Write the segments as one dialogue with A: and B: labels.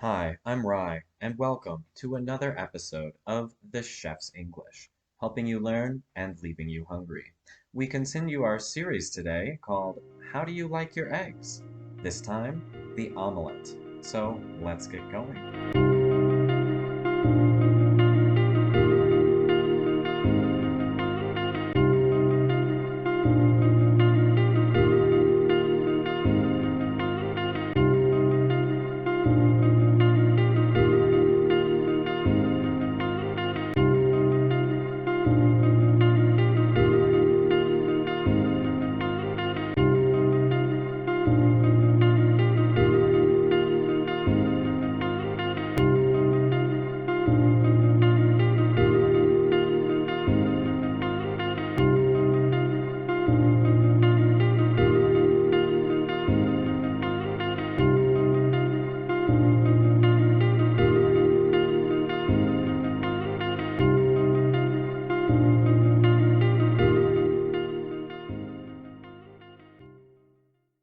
A: Hi, I'm Rye, and welcome to another episode of The Chef's English, helping you learn and leaving you hungry. We continue our series today called How Do You Like Your Eggs? This time, the omelette. So let's get going.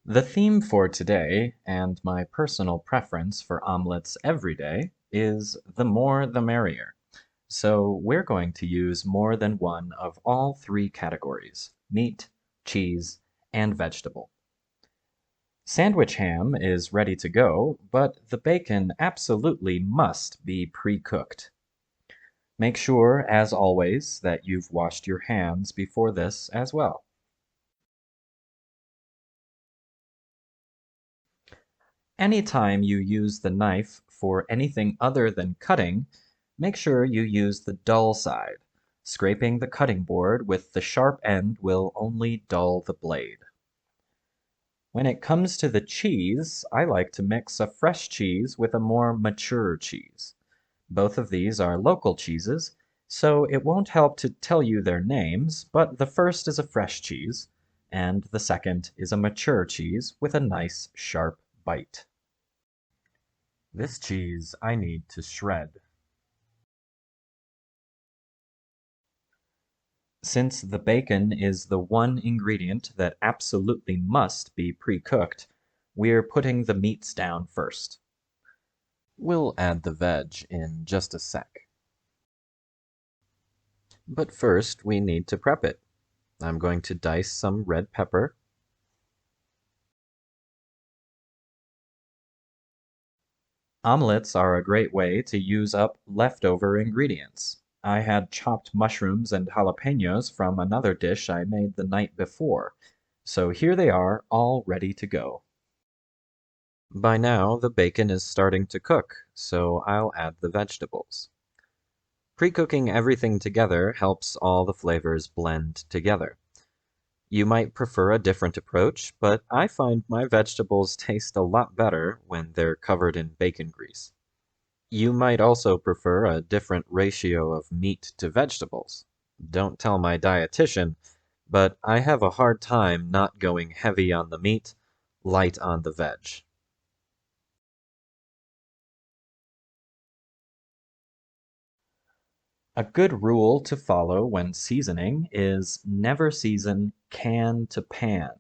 A: The theme for today, and my personal preference for omelettes every day, is the more the merrier. So we're going to use more than one of all three categories: meat, cheese, and vegetable. Sandwich ham is ready to go, but the bacon absolutely must be pre-cooked. Make sure, as always, that you've washed your hands before this as well. Anytime you use the knife for anything other than cutting, make sure you use the dull side. Scraping the cutting board with the sharp end will only dull the blade. When it comes to the cheese, I like to mix a fresh cheese with a more mature cheese. Both of these are local cheeses, so it won't help to tell you their names, but the first is a fresh cheese, and the second is a mature cheese with a nice sharp bite. This cheese I need to shred. Since the bacon is the one ingredient that absolutely must be pre-cooked, we're putting the meats down first. We'll add the veg in just a sec. But first, we need to prep it. I'm going to dice some red pepper. Omelettes are a great way to use up leftover ingredients. I had chopped mushrooms and jalapenos from another dish I made the night before, so here they are, all ready to go. By now, the bacon is starting to cook, so I'll add the vegetables. Pre-cooking everything together helps all the flavors blend together. You might prefer a different approach, but I find my vegetables taste a lot better when they're covered in bacon grease. You might also prefer a different ratio of meat to vegetables. Don't tell my dietitian, but I have a hard time not going heavy on the meat, light on the veg. A good rule to follow when seasoning is never season can to pan,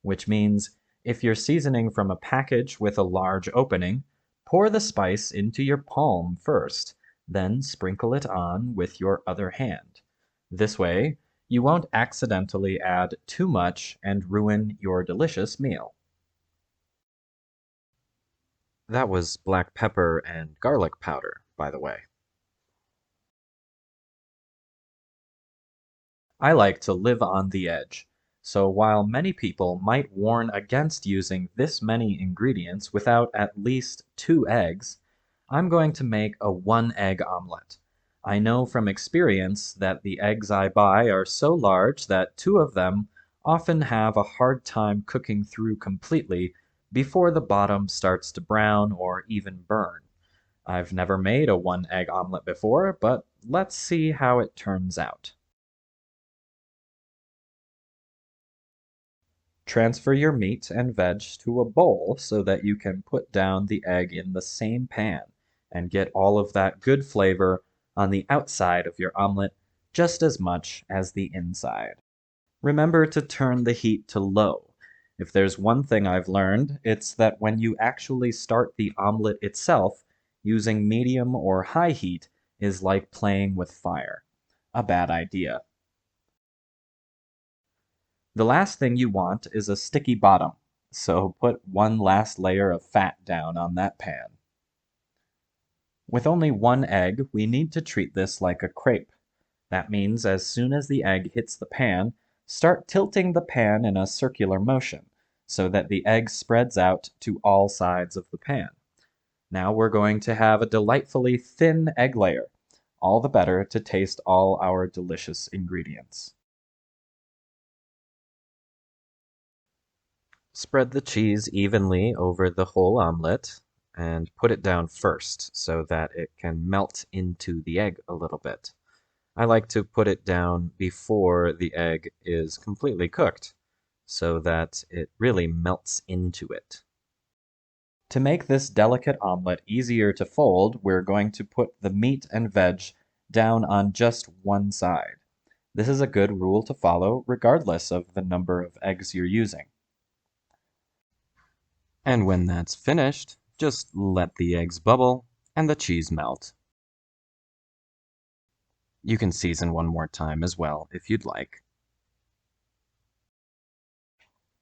A: which means if you're seasoning from a package with a large opening, pour the spice into your palm first, then sprinkle it on with your other hand. This way, you won't accidentally add too much and ruin your delicious meal. That was black pepper and garlic powder, by the way. I like to live on the edge, so while many people might warn against using this many ingredients without at least 2 eggs, I'm going to make a 1 egg omelette. I know from experience that the eggs I buy are so large that 2 of them often have a hard time cooking through completely before the bottom starts to brown or even burn. I've never made a 1 egg omelette before, but let's see how it turns out. Transfer your meat and veg to a bowl so that you can put down the egg in the same pan and get all of that good flavor on the outside of your omelet just as much as the inside. Remember to turn the heat to low. If there's one thing I've learned, it's that when you actually start the omelet itself, Using medium or high heat is like playing with fire. A bad idea. The last thing you want is a sticky bottom, so put one last layer of fat down on that pan. With only one egg, we need to treat this like a crepe. That means as soon as the egg hits the pan, start tilting the pan in a circular motion so that the egg spreads out to all sides of the pan. Now we're going to have a delightfully thin egg layer, all the better to taste all our delicious ingredients. Spread the cheese evenly over the whole omelet and put it down first so that it can melt into the egg a little bit. I like to put it down before the egg is completely cooked so that it really melts into it. To make this delicate omelet easier to fold, we're going to put the meat and veg down on just one side. This is a good rule to follow regardless of the number of eggs you're using. And when that's finished, just let the eggs bubble and the cheese melt. You can season one more time as well if you'd like.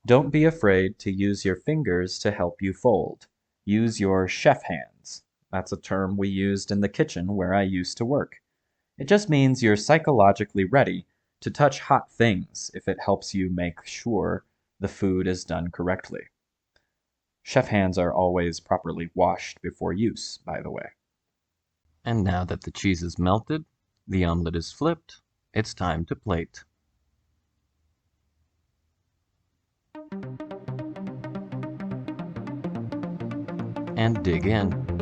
A: Don't be afraid to use your fingers to help you fold. Use your chef hands. That's a term we used in the kitchen where I used to work. It just means you're psychologically ready to touch hot things if it helps you make sure the food is done correctly. Chef hands are always properly washed before use, by the way. And now that the cheese is melted, the omelet is flipped, it's time to plate. And dig in.